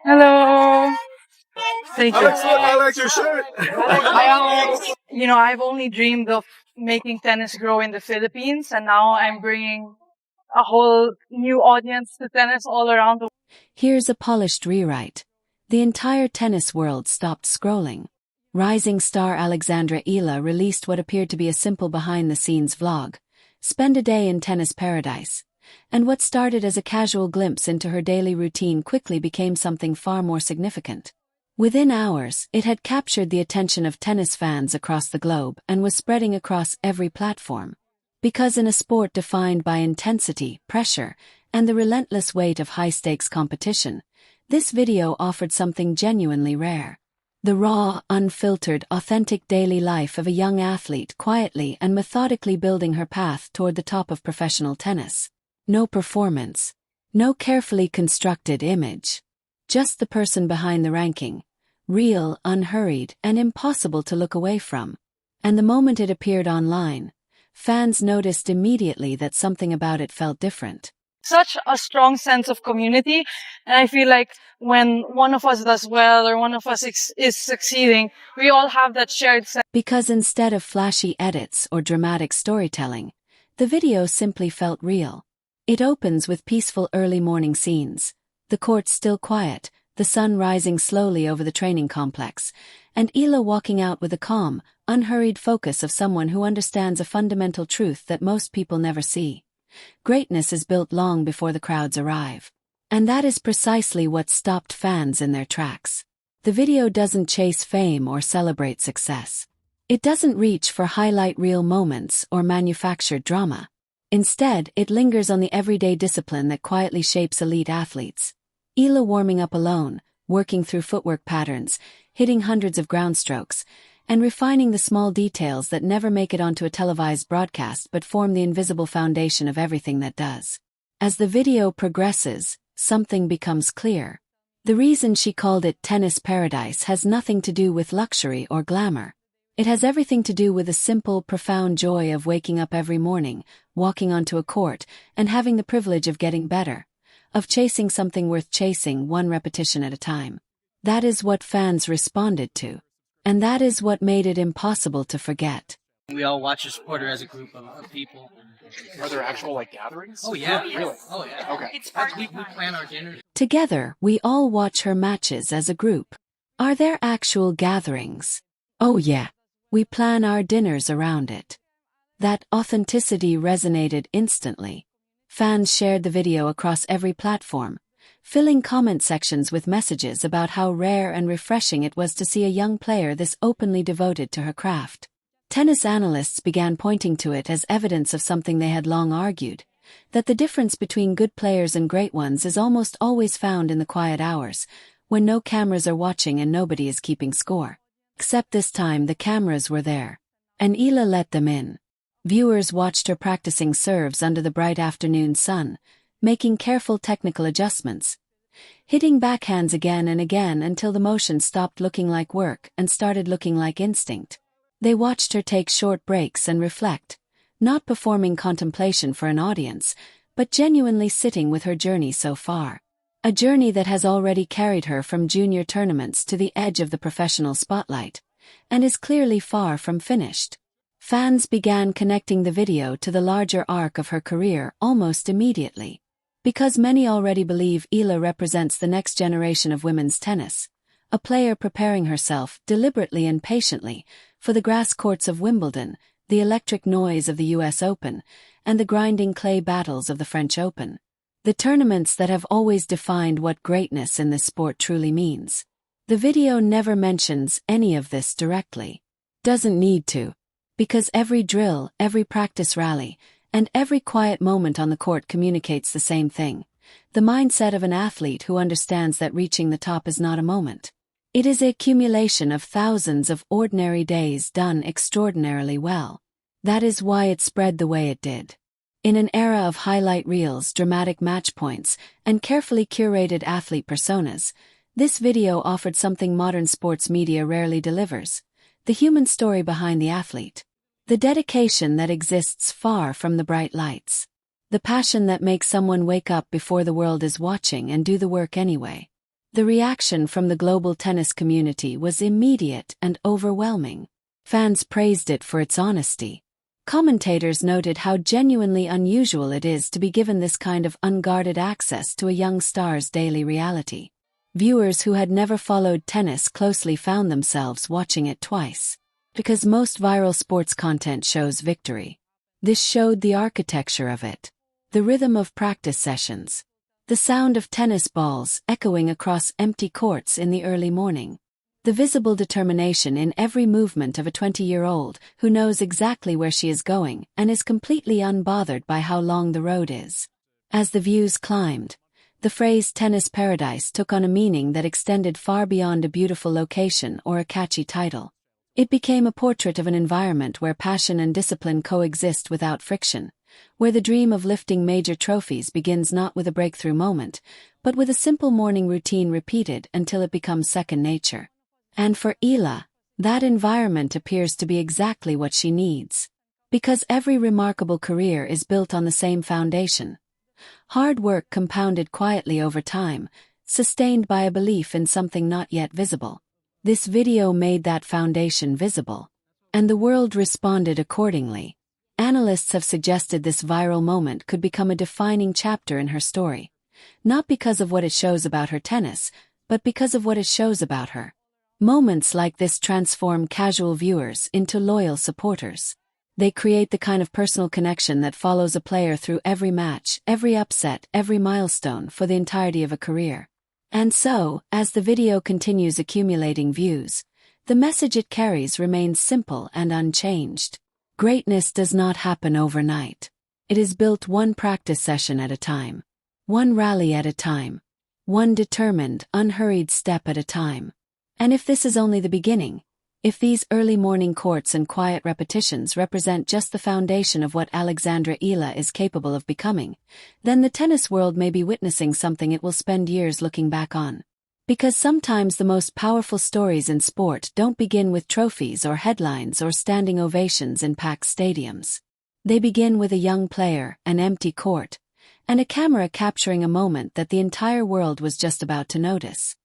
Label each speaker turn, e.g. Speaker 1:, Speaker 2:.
Speaker 1: Hello. Thank you.
Speaker 2: Alex, your shirt.
Speaker 1: I've only dreamed of making tennis grow in the Philippines, and now I'm bringing a whole new audience to tennis all around the world.
Speaker 3: Here's a polished rewrite. The entire tennis world stopped scrolling. Rising star Alexandra Eala released what appeared to be a simple behind-the-scenes vlog. Spend a day in tennis paradise. And what started as a casual glimpse into her daily routine quickly became something far more significant. Within hours, it had captured the attention of tennis fans across the globe and was spreading across every platform. Because in a sport defined by intensity, pressure, and the relentless weight of high-stakes competition, this video offered something genuinely rare. The raw, unfiltered, authentic daily life of a young athlete quietly and methodically building her path toward the top of professional tennis. No performance. No carefully constructed image. Just the person behind the ranking. Real, unhurried, and impossible to look away from. And the moment it appeared online, fans noticed immediately that something about it felt different.
Speaker 1: Such a strong sense of community, and I feel like when one of us does well or one of us is succeeding, we all have that shared sense.
Speaker 3: Because instead of flashy edits or dramatic storytelling, the video simply felt real. It opens with peaceful early morning scenes, the court still quiet, the sun rising slowly over the training complex, and Eala walking out with a calm, unhurried focus of someone who understands a fundamental truth that most people never see. Greatness is built long before the crowds arrive. And that is precisely what stopped fans in their tracks. The video doesn't chase fame or celebrate success. It doesn't reach for highlight reel moments or manufactured drama. Instead, it lingers on the everyday discipline that quietly shapes elite athletes. Eala warming up alone, working through footwork patterns, hitting hundreds of ground strokes, and refining the small details that never make it onto a televised broadcast but form the invisible foundation of everything that does. As the video progresses, something becomes clear. The reason she called it Tennis Paradise has nothing to do with luxury or glamour. It has everything to do with the simple, profound joy of waking up every morning, walking onto a court, and having the privilege of getting better. Of chasing something worth chasing one repetition at a time. That is what fans responded to. And that is what made it impossible to forget.
Speaker 4: We all watch a sport as a group of people.
Speaker 2: Are there actual gatherings?
Speaker 4: Oh yeah,
Speaker 2: Really?
Speaker 4: Oh yeah.
Speaker 2: Okay.
Speaker 4: We plan our dinners.
Speaker 3: Together, we all watch her matches as a group. Are there actual gatherings? Oh yeah. We plan our dinners around it. That authenticity resonated instantly. Fans shared the video across every platform, filling comment sections with messages about how rare and refreshing it was to see a young player this openly devoted to her craft. Tennis analysts began pointing to it as evidence of something they had long argued, that the difference between good players and great ones is almost always found in the quiet hours, when no cameras are watching and nobody is keeping score. Except this time the cameras were there. And Eala let them in. Viewers watched her practicing serves under the bright afternoon sun, making careful technical adjustments, hitting backhands again and again until the motion stopped looking like work and started looking like instinct. They watched her take short breaks and reflect, not performing contemplation for an audience, but genuinely sitting with her journey so far. A journey that has already carried her from junior tournaments to the edge of the professional spotlight, and is clearly far from finished. Fans began connecting the video to the larger arc of her career almost immediately. Because many already believe Eala represents the next generation of women's tennis, a player preparing herself deliberately and patiently for the grass courts of Wimbledon, the electric noise of the US Open, and the grinding clay battles of the French Open. The tournaments that have always defined what greatness in this sport truly means. The video never mentions any of this directly. Doesn't need to. Because every drill, every practice rally, and every quiet moment on the court communicates the same thing. The mindset of an athlete who understands that reaching the top is not a moment. It is the accumulation of thousands of ordinary days done extraordinarily well. That is why it spread the way it did. In an era of highlight reels, dramatic match points, and carefully curated athlete personas, this video offered something modern sports media rarely delivers: the human story behind the athlete. The dedication that exists far from the bright lights. The passion that makes someone wake up before the world is watching and do the work anyway. The reaction from the global tennis community was immediate and overwhelming. Fans praised it for its honesty. Commentators noted how genuinely unusual it is to be given this kind of unguarded access to a young star's daily reality. Viewers who had never followed tennis closely found themselves watching it twice. Because most viral sports content shows victory. This showed the architecture of it. The rhythm of practice sessions. The sound of tennis balls echoing across empty courts in the early morning. The visible determination in every movement of a 20-year-old who knows exactly where she is going and is completely unbothered by how long the road is. As the views climbed, the phrase tennis paradise took on a meaning that extended far beyond a beautiful location or a catchy title. It became a portrait of an environment where passion and discipline coexist without friction, where the dream of lifting major trophies begins not with a breakthrough moment, but with a simple morning routine repeated until it becomes second nature. And for Eala, that environment appears to be exactly what she needs. Because every remarkable career is built on the same foundation. Hard work compounded quietly over time, sustained by a belief in something not yet visible. This video made that foundation visible. And the world responded accordingly. Analysts have suggested this viral moment could become a defining chapter in her story. Not because of what it shows about her tennis, but because of what it shows about her. Moments like this transform casual viewers into loyal supporters. They create the kind of personal connection that follows a player through every match, every upset, every milestone for the entirety of a career. And so, as the video continues accumulating views, the message it carries remains simple and unchanged. Greatness does not happen overnight. It is built one practice session at a time. One rally at a time. One determined, unhurried step at a time. And if this is only the beginning, if these early morning courts and quiet repetitions represent just the foundation of what Alexandra Eala is capable of becoming, then the tennis world may be witnessing something it will spend years looking back on. Because sometimes the most powerful stories in sport don't begin with trophies or headlines or standing ovations in packed stadiums. They begin with a young player, an empty court, and a camera capturing a moment that the entire world was just about to notice.